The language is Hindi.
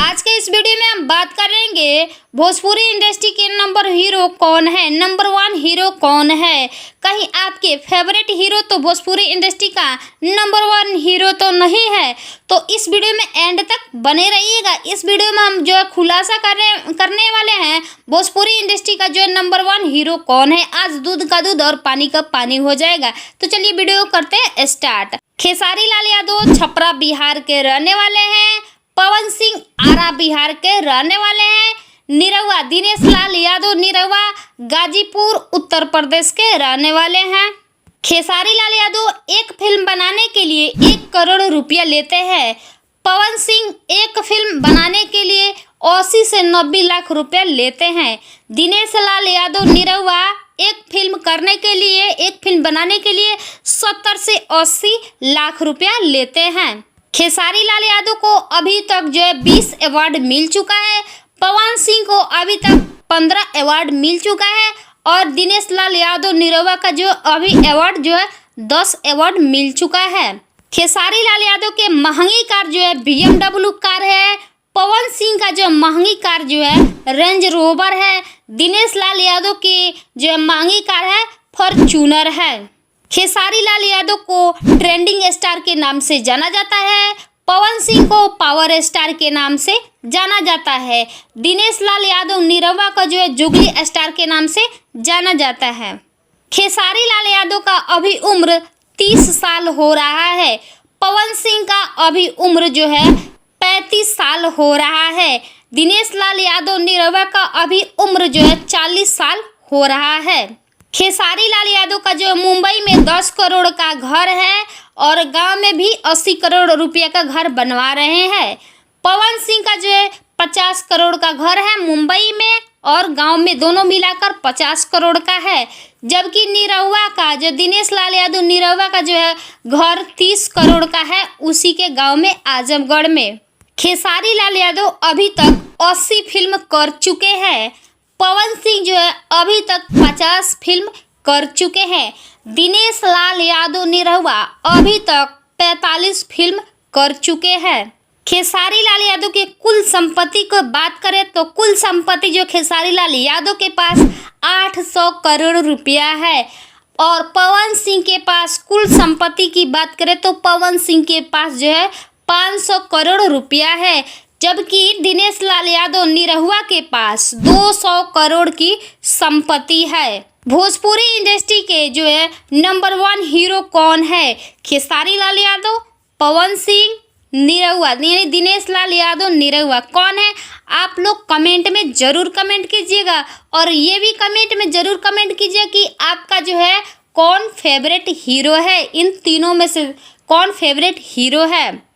आज के इस वीडियो में हम बात करेंगे भोजपुरी इंडस्ट्री के नंबर हीरो कौन है, नंबर 1 हीरो कौन है। कहीं आपके फेवरेट हीरो तो भोजपुरी इंडस्ट्री का नंबर 1 हीरो तो नहीं है, तो इस वीडियो में एंड तक बने रहिएगा। इस वीडियो में हम जो है खुलासा करने वाले हैं भोजपुरी इंडस्ट्री का जो है नंबर 1 हीरो कौन है। आज दूध का दूध और पानी का पानी हो जाएगा। तो चलिए वीडियो करते हैं स्टार्ट। खेसारी लाल यादव छपरा बिहार के रहने वाले हैं। पवन सिंह आरा बिहार के रहने वाले हैं। निरहुआ दिनेश लाल यादव निरहुआ गाजीपुर उत्तर प्रदेश के रहने वाले हैं। खेसारी लाल यादव एक फिल्म बनाने के लिए 1 करोड़ रुपया लेते हैं। पवन सिंह एक फिल्म बनाने के लिए 80 से 90 लाख रुपया लेते हैं। दिनेश लाल यादव निरहुआ एक फिल्म बनाने के लिए 70 से 80 लाख रुपया लेते हैं। खेसारी लाल यादव को अभी तक जो है 20 अवार्ड मिल चुका है। पवन सिंह को अभी तक 15 अवार्ड मिल चुका है और दिनेश लाल यादव निरहुआ का जो अभी अवार्ड जो है 10 अवार्ड मिल चुका है। खेसारी लाल यादव के महंगी कार जो है BMW कार है। पवन सिंह का जो महंगी कार जो है रेंज रोवर है। दिनेश लाल यादव की जो महंगी कार है फॉर्च्यूनर है। खेसारी लाल यादव को ट्रेंडिंग स्टार के नाम से जाना जाता है। पवन सिंह को पावर स्टार के नाम से जाना जाता है। दिनेश लाल यादव निरहुआ का जो है जुगली स्टार के नाम से जाना जाता है। खेसारी लाल यादव का अभी उम्र 30 साल हो रहा है। पवन सिंह का अभी उम्र जो है 35 साल हो रहा है। दिनेश लाल यादव निरहुआ का अभी उम्र जो है 40 साल हो रहा है। खेसारी लाल यादव का जो मुंबई में 10 करोड़ का घर है और गांव में भी 80 करोड़ रुपया का घर बनवा रहे हैं। पवन सिंह का जो है 50 करोड़ का घर है मुंबई में और गांव में दोनों मिलाकर 50 करोड़ का है। जबकि निरहुआ का जो दिनेश लाल यादव निरहुआ का जो है घर 30 करोड़ का है, उसी के गाँव में आजमगढ़ में। खेसारी लाल यादव अभी तक 80 फिल्म कर चुके हैं। पवन सिंह जो है अभी तक 50 फिल्म कर चुके हैं। दिनेश लाल यादव निरहुआ अभी तक 45 फिल्म कर चुके हैं। खेसारी लाल यादव के कुल संपत्ति को बात करें तो कुल संपत्ति जो खेसारी लाल यादव के पास 800 करोड़ रुपया है और पवन सिंह के पास कुल संपत्ति की बात करें तो पवन सिंह के पास जो है 500 करोड़ रुपया है। जबकि दिनेश लाल यादव निरहुआ के पास 200 करोड़ की संपत्ति है। भोजपुरी इंडस्ट्री के जो है नंबर 1 हीरो कौन है? खेसारी लाल यादव, पवन सिंह, निरहुआ यानी दिनेश लाल यादव निरहुआ कौन है? आप लोग कमेंट में ज़रूर कमेंट कीजिएगा और ये भी कमेंट में ज़रूर कमेंट कीजिए कि आपका जो है कौन फेवरेट हीरो है, इन तीनों में से कौन फेवरेट हीरो है।